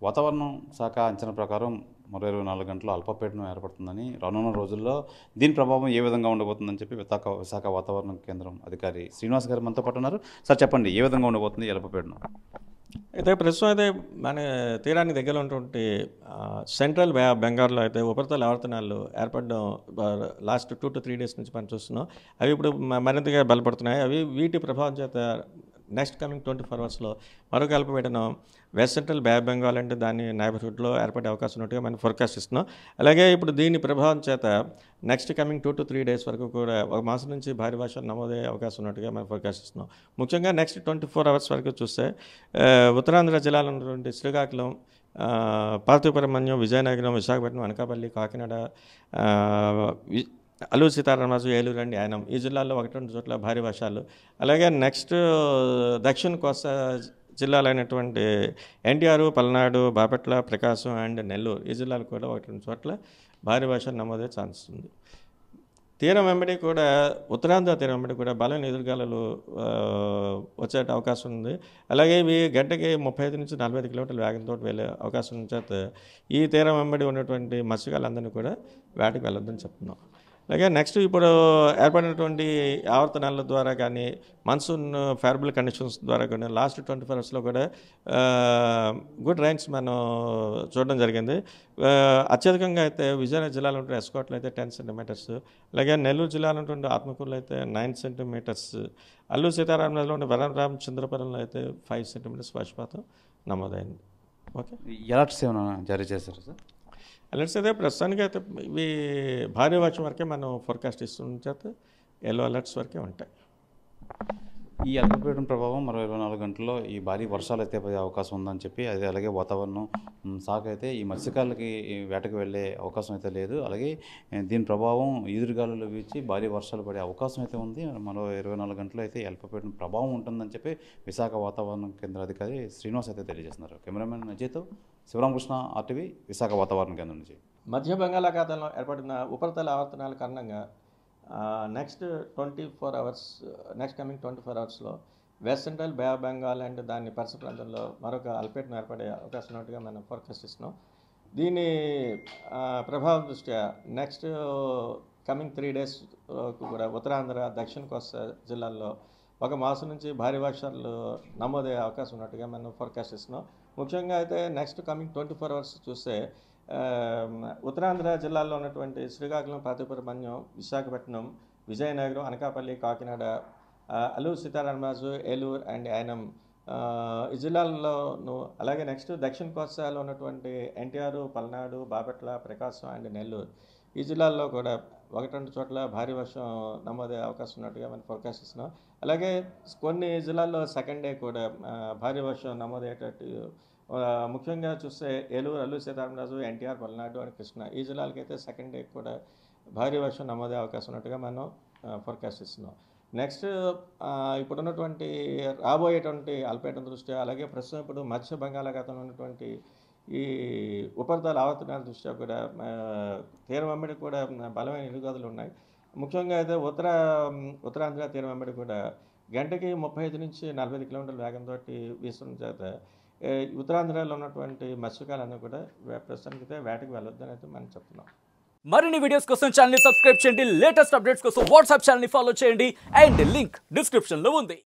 వాతావరణం శాఖ అంచనా ప్రకారం మరో 24 గంటల్లో అల్పపీడనం ఏర్పడుతుందని రానున్న రోజుల్లో దీని ప్రభావం ఏ విధంగా ఉండబోతుందని చెప్పి విశాఖ వాతావరణ కేంద్రం అధికారి శ్రీనివాస్ గారు మనతో పాటు ఉన్నారు. సార్ చెప్పండి, ఏ విధంగా ఉండబోతుంది ఈ అల్పపీడనం? అయితే ప్రస్తుతం అయితే మన తీరానికి దగ్గర ఉన్నటువంటి సెంట్రల్ బే ఆఫ్ బెంగాల్లో అయితే ఉపరితల ఆవర్తనాలు ఏర్పడడం లాస్ట్ 2 to 3 డేస్ నుంచి మనం చూస్తున్నాం. అవి ఇప్పుడు మరింతగా బలపడుతున్నాయి. వీటి ప్రభావం చేత నెక్స్ట్ కమింగ్ 24 అవర్స్లో మరొక అల్పపీడనం west central bay of Bengal అంటే దాని నైబర్హుడ్లో ఏర్పడే అవకాశం ఉన్నట్టుగా మనం ఫోర్కాస్ట్ ఇస్తున్నాం. అలాగే ఇప్పుడు దీని ప్రభావం చేత నెక్స్ట్ కమింగ్ 2 to 3 డేస్ వరకు కూడా ఒక మాసం నుంచి భారీ వర్షాలు నమోదయ్యే అవకాశం ఉన్నట్టుగా మనం ఫోర్కాస్ట్ ఇస్తున్నాం. ముఖ్యంగా నెక్స్ట్ 24 అవర్స్ వరకు చూస్తే ఉత్తరాంధ్ర జిల్లాలో ఉన్నటువంటి శ్రీకాకుళం, పార్వతీపురం, విజయనగరం, విశాఖపట్నం, అనకాపల్లి, కాకినాడ, అల్లూరు సీతారామరాజు, ఏలూరు అండ్ యానం ఈ జిల్లాల్లో 1-2 చోట్ల భారీ వర్షాలు. అలాగే నెక్స్ట్ దక్షిణ కోస్తా జిల్లాలైనటువంటి ఎన్టీఆర్, పల్నాడు, బాపట్ల, ప్రకాశం అండ్ నెల్లూరు ఈ జిల్లాలు కూడా 1-2 చోట్ల భారీ వర్షాలు నమోదయ్యే ఛాన్స్ ఉంది. తీరం వెంబడి కూడా ఉత్తరాంధ్ర తీరం వెంబడి కూడా బలమైన ఎదురుగాలులు వచ్చే అవకాశం ఉంది. అలాగే ఇవి గంటకి 35 నుంచి 45 కిలోమీటర్ల వేగంతో వెళ్ళే అవకాశం ఉన్న చేత ఈ తీరం వెంబడి ఉన్నటువంటి మత్స్యకారులందరినీ కూడా వేటకు వెళ్ళొద్దని చెప్తున్నాం. అలాగే నెక్స్ట్ ఇప్పుడు ఏర్పడినటువంటి ఆవర్తనాల ద్వారా కానీ మాన్సూన్ ఫేవరబుల్ కండిషన్స్ ద్వారా కానీ లాస్ట్ 24 అవర్స్లో కూడా గుడ్ రైన్స్ మనం చూడడం జరిగింది. అత్యధికంగా అయితే విజయనగరం జిల్లాలో ఉంటే ఎస్కోట్లో అయితే 10 సెంటీమీటర్స్, అలాగే నెల్లూరు జిల్లాలో ఉంటే ఆత్మకూరులో అయితే 9 సెంటీమీటర్స్, అల్లూరు సీతారామరాజులో ఉండే వరరామచంద్రపురంలో అయితే 5 సెంటీమీటర్స్ వర్షపాతం నమోదైంది. ఓకే, ఎలర్ట్స్ ఏమైనా జారీ చేశారు సార్? అలర్ట్స్ అయితే ప్రస్తుతానికి అయితే ఇవి భారీ వర్షం వరకే మనం ఫోర్కాస్ట్ ఇస్తున్న చేత ఎల్లో అలర్ట్స్ వరకే ఉంటాయి. ఈ అల్పపీడనం ప్రభావం మరో 24 గంటల్లో ఈ భారీ వర్షాలు అయితే పడే అవకాశం ఉందని చెప్పి అలాగే వాతావరణం శాఖ అయితే ఈ మత్స్యకారులకి వేటకు వెళ్ళే అవకాశం అయితే లేదు. అలాగే దీని ప్రభావం ఈదురుగాలులు వీచి భారీ వర్షాలు పడే అవకాశం అయితే ఉంది. మరో 24 గంటల్లో అయితే అల్పపీడనం ప్రభావం ఉంటుందని చెప్పి విశాఖ వాతావరణ కేంద్ర అధికారి శ్రీనివాస్ అయితే తెలియజేస్తున్నారు. కెమెరామెన్ అజయ్తో శివరామకృష్ణ, RTV, విశాఖ వాతావరణ కేంద్రం నుంచి. మధ్య బంగాళాఖాతంలో ఏర్పడిన ఉపరితల ఆవర్తనాల కారణంగా నెక్స్ట్ కమింగ్ 24 అవర్స్లో west central bay of Bengal and దాని పరిసర ప్రాంతంలో మరొక అల్పపీడనం ఏర్పడే అవకాశం ఉన్నట్టుగా మనం ఫోర్కాస్ట్ ఇస్తున్నాం. దీని ప్రభావం దృష్ట్యా నెక్స్ట్ కమింగ్ 3 డేస్ కూడా ఉత్తరాంధ్ర, దక్షిణ కోస్తా జిల్లాల్లో ఒక మాసం నుంచి భారీ వర్షాలు నమోదయ్యే అవకాశం ఉన్నట్టుగా మనం ఫోర్కాస్ట్ ఇస్తున్నాం. ముఖ్యంగా అయితే నెక్స్ట్ కమింగ్ 24 అవర్స్ చూస్తే ఉత్తరాంధ్ర జిల్లాల్లో ఉన్నటువంటి శ్రీకాకుళం, పార్వతీపురం, విశాఖపట్నం, విజయనగరం, అనకాపల్లి, కాకినాడ, అల్లూరు సీతారామరాజు, ఏలూరు అండ్ యానం ఈ జిల్లాల్లోనూ, అలాగే నెక్స్ట్ దక్షిణ కోస్తాలో ఉన్నటువంటి ఎన్టీఆర్, పల్నాడు, బాపట్ల, ప్రకాశం అండ్ నెల్లూరు ఈ జిల్లాల్లో కూడా 1-2 చోట్ల భారీ వర్షం నమోదయ్యే అవకాశం ఉన్నట్టుగా మనం ఫోర్కాస్ట్ ఇస్తున్నాం. అలాగే కొన్ని జిల్లాల్లో సెకండ్ డే కూడా భారీ వర్షం నమోదయ్యేటట్టు, ముఖ్యంగా చూస్తే ఏలూరు, అల్లూరు సీతారామరాజు, ఎన్టీఆర్, పల్నాడు అండ్ కృష్ణ ఈ జిల్లాలకైతే సెకండ్ డే కూడా భారీ వర్షం నమోదయ్యే అవకాశం ఉన్నట్టుగా మనం ఫోర్కాస్ట్ ఇస్తున్నాం. నెక్స్ట్ ఇప్పుడున్నటువంటి రాబోయేటువంటి అల్పపీడనం దృష్ట్యా, అలాగే ప్రస్తుతం ఇప్పుడు మధ్య బంగాళాఖాతంలో ఉన్నటువంటి ఈ ఉపరితల ఆవర్తనాల దృష్ట్యా కూడా తీరం వెంబడి కూడా బలమైన ఎదురుగాలులు ఉన్నాయి. ముఖ్యంగా అయితే ఉత్తరాంధ్ర తీరం వెంబడి కూడా గంటకి 35 నుంచి 45 కిలోమీటర్ల వేగంతో వీస్తున్న చేత ఉత్తరాంధ్రలో ఉన్నటువంటి మత్స్యకారులను కూడా ప్రస్తుతానికి అయితే వేటకు వెళ్ళొద్దని అయితే మనం చెప్తున్నాం. మరిన్ని వీడియోస్ కోసం ఛానల్ ని సబ్స్క్రైబ్ చేయండి, లేటెస్ట్ అప్డేట్స్ కోసం వాట్సాప్ ఛానల్ ని ఫాలో చేయండి అండ్ లింక్ డిస్క్రిప్షన్ లో ఉంది.